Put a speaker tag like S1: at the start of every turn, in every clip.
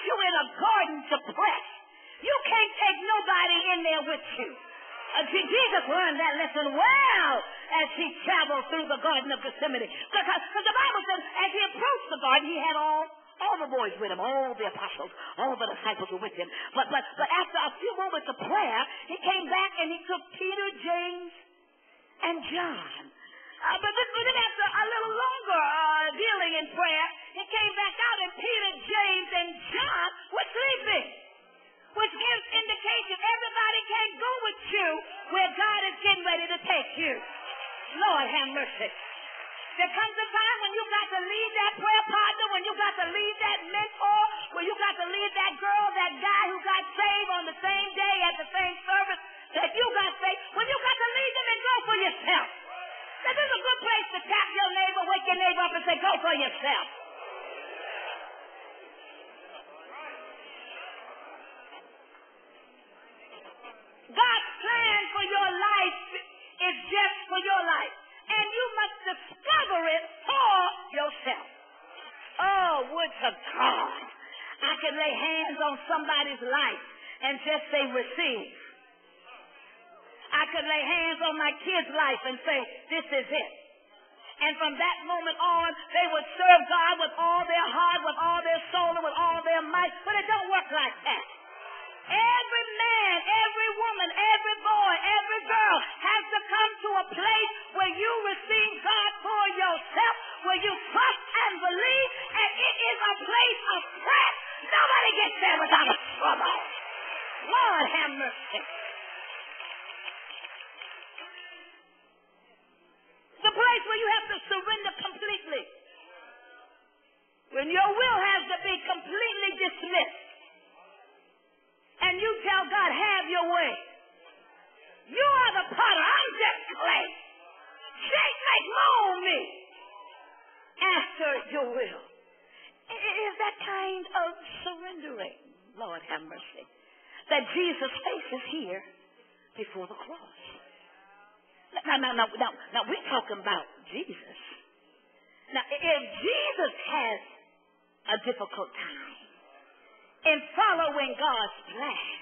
S1: you in a garden to pray. You can't take nobody in there with you. Jesus learned that lesson well as he traveled through the Garden of Gethsemane. Because the Bible says as he approached the garden, he had all the boys with him, all the apostles, all the disciples were with him. But after a few moments of prayer, he came back and he took Peter, James, and John. But then after a little longer dealing in prayer, he came back out and Peter, James, and John were sleeping. Which gives indication everybody can't go with you where God is getting ready to take you. Lord have mercy. There comes a time when you got to leave that prayer partner, when you got to leave that mentor, when you got to leave that girl, that guy who got saved on the same day at the same service that you got saved, when you got to leave them and go for yourself. This is a good place to tap your neighbor, wake your neighbor up and say, go for yourself. God's plan for your life is just for your life. And you must discover it for yourself. Oh, would to God I can lay hands on somebody's life and just say receive. I could lay hands on my kid's life and say this is it. And from that moment on, they would serve God with all their heart, with all their soul, and with all their might. But it don't work like that. Every man, every woman, every boy, every girl has to come to a place where you receive God for yourself, where you trust and believe, and it is a place of prayer. Nobody gets there without a struggle. Lord have mercy. The place where you have to surrender completely. When your will has to be completely dismissed. And you tell God, have your way. You are the potter. I'm just clay. Shape, make, mold me after your will. It is that kind of surrendering, Lord have mercy, that Jesus faces here before the cross. Now we're talking about Jesus. Now, if Jesus has a difficult time in following God's plan,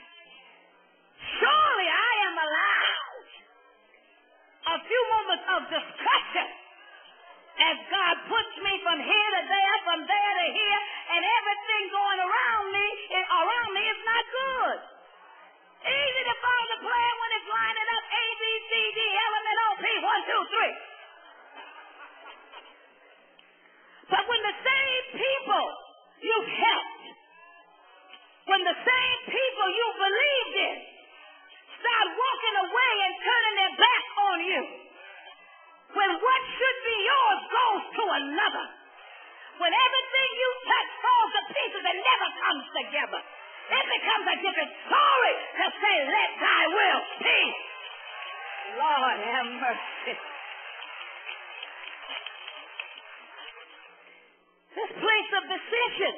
S1: surely I am allowed a few moments of discussion as God puts me from here to there, from there to here, and everything going around me is not good. Easy to follow the plan when it's lining up A, B, C, D, L, M, N, O, P, 1, 2, 3. But when the same people you've helped, when the same people you believed in start walking away and turning their back on you, when what should be yours goes to another, when everything you touch falls to pieces and never comes together, it becomes a different story to say, let thy will be. Lord have mercy. This place of decision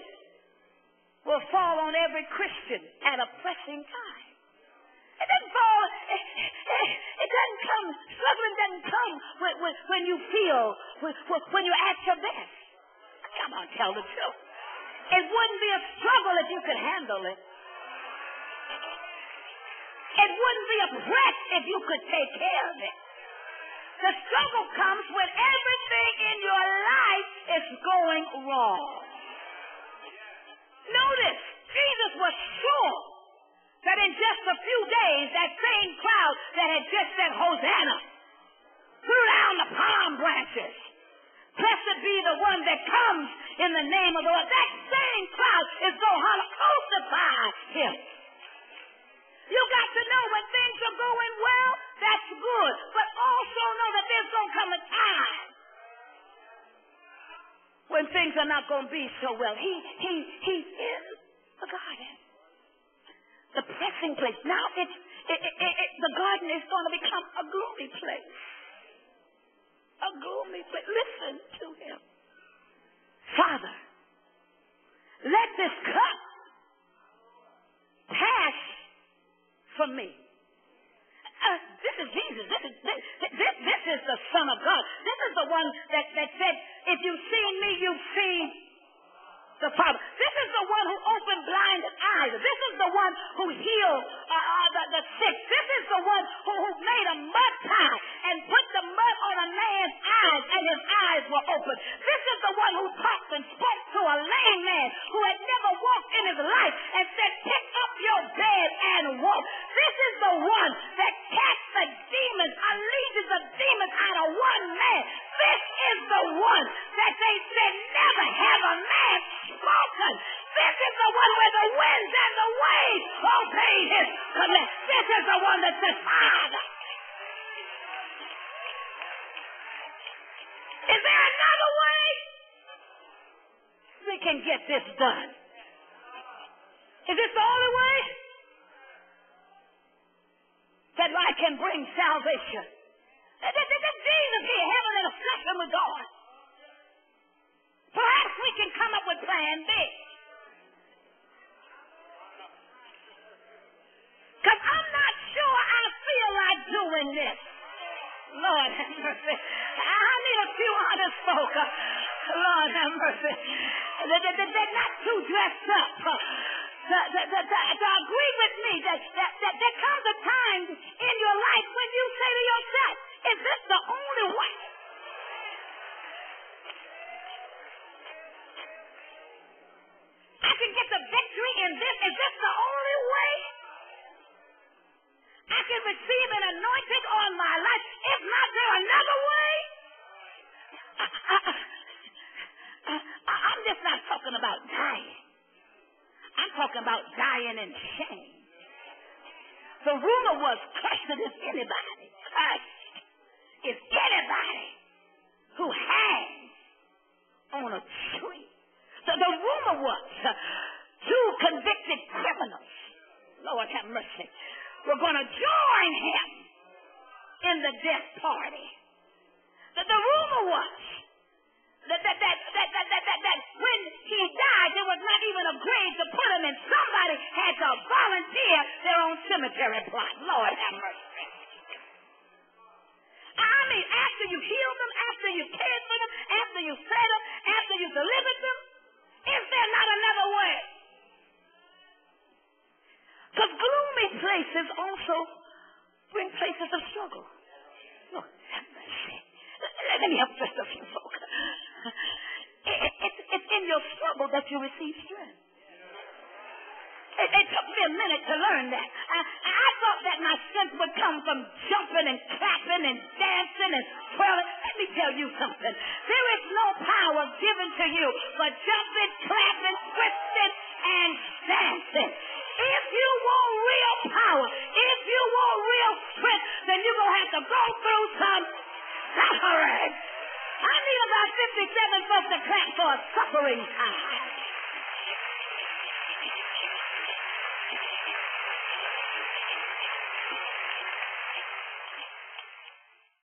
S1: will fall on every Christian at a pressing time. It doesn't fall, it doesn't come, struggling doesn't come when you feel, when you're at your best. Come on, tell the truth. It wouldn't be a struggle if you could handle it. It wouldn't be a press if you could take care of it. The struggle comes when everything in your life is going wrong. Notice, Jesus was sure that in just a few days, that same crowd that had just said, Hosanna, threw down the palm branches. Blessed be the one that comes in the name of the Lord. That same crowd is going to crucify him. You got to know when things are going well, that's good. But also know that there's going to come a time when things are not going to be so well. He's in the garden. The pressing place. Now the garden is going to become a gloomy place. A gloomy place. Listen to him. Father, let this cup pass from me. This is Jesus. This is the Son of God. This is the one that said, if you've seen me, you've seen the Father. This is the one who opened blind eyes. This is the one who healed the sick. This is the one who made a mud pie and put the mud on a man's eyes, and his eyes were open. This is the one who talked and spoke to a lame man who had never walked in his life and said, pick up your bed and walk. This is the one that cast the demons, unleashes the demons out of one man. This is the one that they said, never have a man spoken. This is the one where the winds and the waves obey his command. This is the one that says, Father. Is there another way we can get this done? Is this the only way that I can bring salvation? That Jesus here, heaven and a session with God. Perhaps we can come up with plan B. Because I'm not sure I feel like doing this. Lord have mercy. I need a few honest folk. Lord have mercy. They're not too dressed up to agree with me that there comes a time in your life when you say to yourself, is this the only way? I can get the victory in this. Is this the only way? I can receive an anointing on my life. If not, there another way? I'm just not talking about dying. I'm talking about dying in shame. The rumor was cursed is anybody. Cursed is anybody who hangs on a tree. The rumor was two convicted criminals, Lord have mercy, were going to join him in the death party. The rumor was that when he died, there was not even a grave to put him in. Somebody had to volunteer their own cemetery plot. Lord have mercy. I mean, after you healed them, after you cared for them, after you fed them, after you delivered them, is there not another way? Because gloomy places also bring places of struggle. Lord have mercy. Let me help just a few folk. It's in your struggle that you receive strength. It took me a minute to learn that. I thought that my strength would come from jumping and clapping and dancing and twirling. Let me tell you something. There is no power given to you for jumping, clapping, twisting, and dancing. If you want real power, if you want real strength, then you're going to have to go through some suffering. I need about 57 folks to clap for a suffering time.